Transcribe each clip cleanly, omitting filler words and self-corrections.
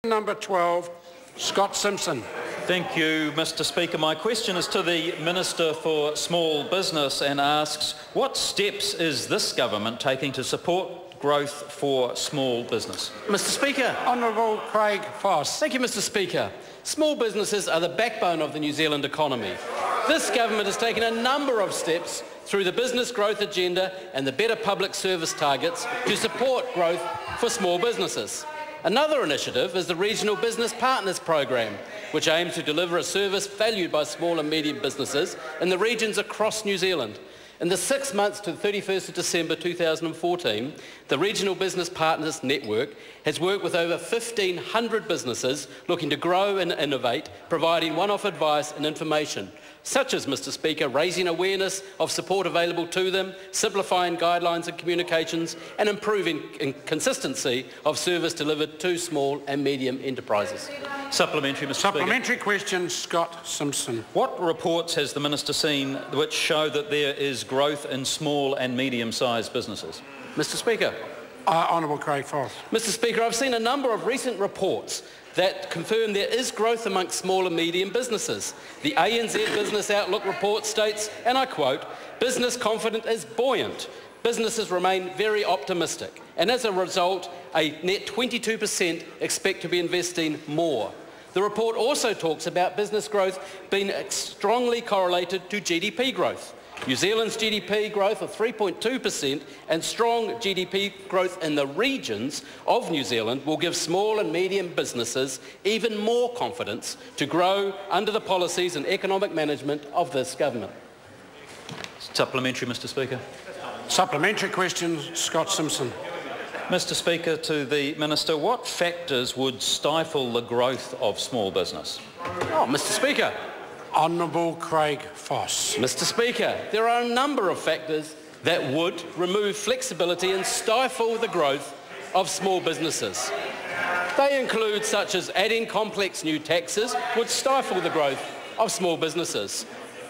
Number 12, Scott Simpson. Thank you, Mr Speaker. My question is to the Minister for Small Business and asks, what steps is this government taking to support growth for small business? Mr Speaker. Honourable Craig Foss. Thank you, Mr Speaker. Small businesses are the backbone of the New Zealand economy. This government has taken a number of steps through the business growth agenda and the better public service targets to support growth for small businesses. Another initiative is the Regional Business Partners Program, which aims to deliver a service valued by small and medium businesses in the regions across New Zealand. In the 6 months to the 31st of December 2014, the Regional Business Partners Network has worked with over 1,500 businesses looking to grow and innovate, providing one-off advice and information, such as, Mr Speaker, raising awareness of support available to them, simplifying guidelines and communications, and improving consistency of service delivered to small and medium enterprises. Supplementary, Mr Speaker. Supplementary question, Scott Simpson. What reports has the Minister seen which show that there is growth in small and medium-sized businesses? Mr Speaker. Honourable Craig Foss. Mr Speaker, I've seen a number of recent reports that confirm there is growth amongst small and medium businesses. The ANZ Business Outlook report states, and I quote, "Business confidence is buoyant. Businesses remain very optimistic, and as a result, a net 22% expect to be investing more." The report also talks about business growth being strongly correlated to GDP growth. New Zealand's GDP growth of 3.2% and strong GDP growth in the regions of New Zealand will give small and medium businesses even more confidence to grow under the policies and economic management of this government. Supplementary, Mr Speaker. Supplementary question, Scott Simpson. Mr Speaker, to the Minister, what factors would stifle the growth of small business? Oh, Mr Speaker. Honourable Craig Foss. Mr Speaker, there are a number of factors that would remove flexibility and stifle the growth of small businesses. They include such as adding complex new taxes would stifle the growth of small businesses.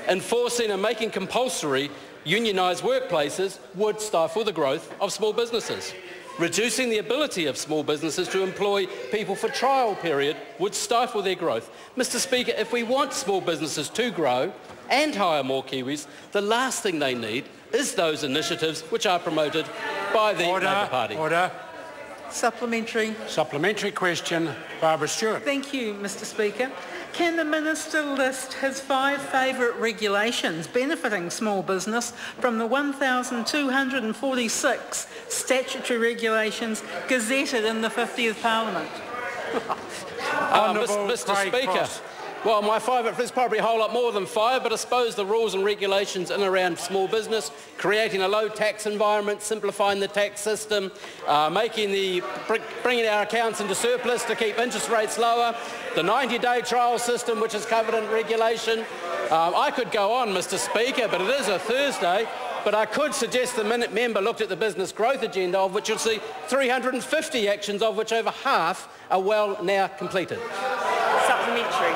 Enforcing and making compulsory unionised workplaces would stifle the growth of small businesses. Reducing the ability of small businesses to employ people for trial period would stifle their growth. Mr Speaker, if we want small businesses to grow and hire more Kiwis, the last thing they need is those initiatives which are promoted by the Labour Party. Order. Supplementary. Supplementary question, Barbara Stewart. Thank you, Mr Speaker. Can the Minister list his 5 favourite regulations benefiting small business from the 1,246 statutory regulations gazetted in the 50th Parliament? Mr Speaker, well, my favourite is probably a whole lot more than 5, but I suppose the rules and regulations in and around small business, creating a low tax environment, simplifying the tax system, bringing our accounts into surplus to keep interest rates lower, the 90-day trial system which is covered in regulation. I could go on, Mr Speaker, but it is a Thursday. But I could suggest the member looked at the business growth agenda, of which you'll see 350 actions, of which over half are well now completed. Supplementary.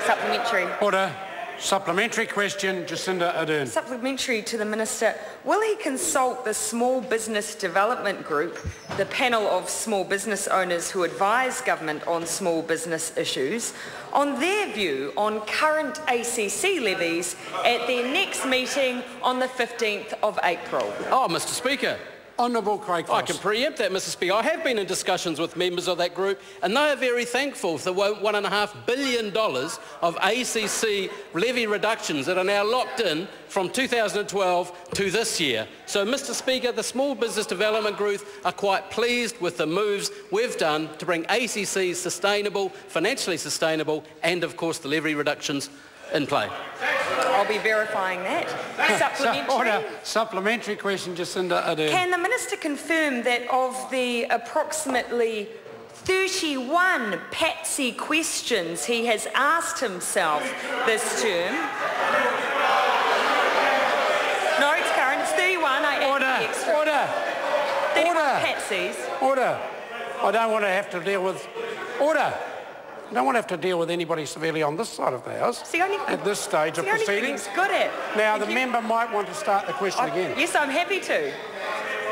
Supplementary. Order. Supplementary question, Jacinda Ardern. Supplementary to the Minister. Will he consult the Small Business Development Group, the panel of small business owners who advise government on small business issues, on their view on current ACC levies at their next meeting on the 15th of April? Oh, Mr Speaker. Honourable Craig Foss. I can preempt that, Mr Speaker. I have been in discussions with members of that group, and they are very thankful for the $1.5 billion of ACC levy reductions that are now locked in from 2012 to this year. So, Mr Speaker, the Small Business Development Group are quite pleased with the moves we've done to bring ACC sustainable, financially sustainable, and, of course, the levy reductions in play. I'll be verifying that. Supplementary. Supplementary question, Jacinda Ardern. Can the Minister confirm that of the approximately 31 patsy questions he has asked himself this term? No, it's current. It's 31. I added the extra. Order. 31 patsies. Order. I don't want to have to deal with... Order. I don't want to have to deal with anybody severely on this side of the House at this stage of proceedings. Good at. Now, the member might want to start the question again. Yes, I'm happy to.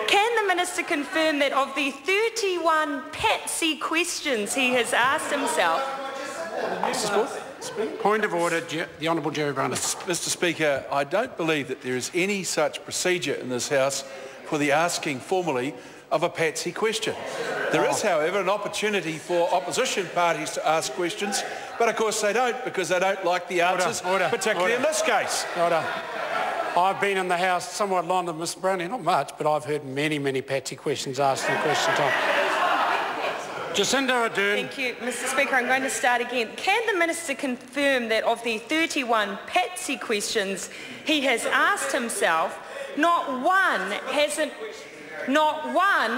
Can the Minister confirm that of the 31 patsy questions he has asked himself. Point of order, the Honourable Gerry Brownlee. Mr Speaker, I don't believe that there is any such procedure in this House for the asking formally of a patsy question. There is, however, an opportunity for opposition parties to ask questions, but of course they don't, because they don't like the answers, particularly in this case. I've been in the House somewhat longer than Mr Brownlee, not much, but I've heard many, many patsy questions asked in question time. Jacinda Ardern. Thank you, Mr Speaker. I'm going to start again. Can the Minister confirm that of the 31 patsy questions he has asked himself, not one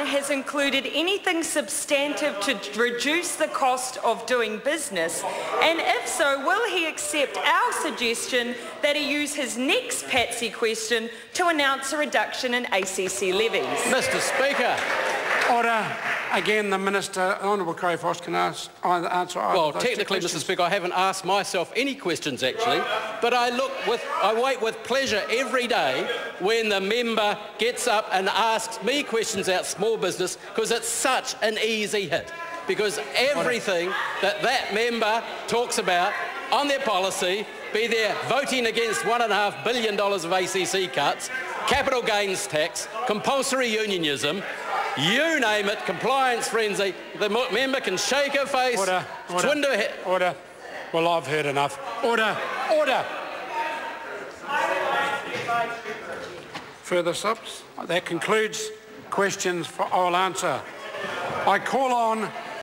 has included anything substantive to reduce the cost of doing business? And if so, will he accept our suggestion that he use his next patsy question to announce a reduction in ACC levies? Mr Speaker. Order. Again, the Minister, Honourable Foss, can answer either well, of those technically, Mr Speaker, I haven't asked myself any questions, actually, but I wait with pleasure every day when the member gets up and asks me questions about small business, because it's such an easy hit. Because everything that member talks about on their policy, be there voting against $1.5 billion of ACC cuts, capital gains tax, compulsory unionism, you name it, compliance frenzy, the member can shake her face, twinder her head. Order. Well, I've heard enough. Order. Further subs? That concludes questions for oral answer. I call on